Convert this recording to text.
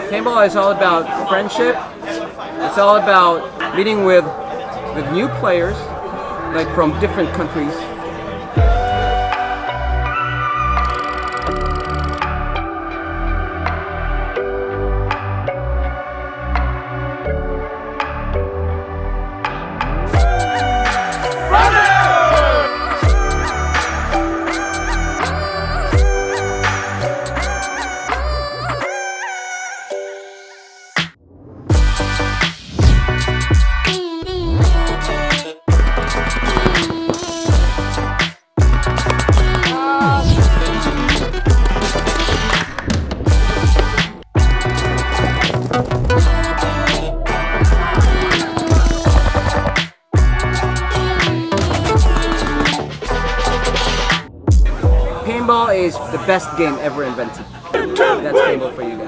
Paintball is all about friendship. It's all about meeting with new players, like from different countries. Paintball is the best game ever invented. That's paintball for you guys.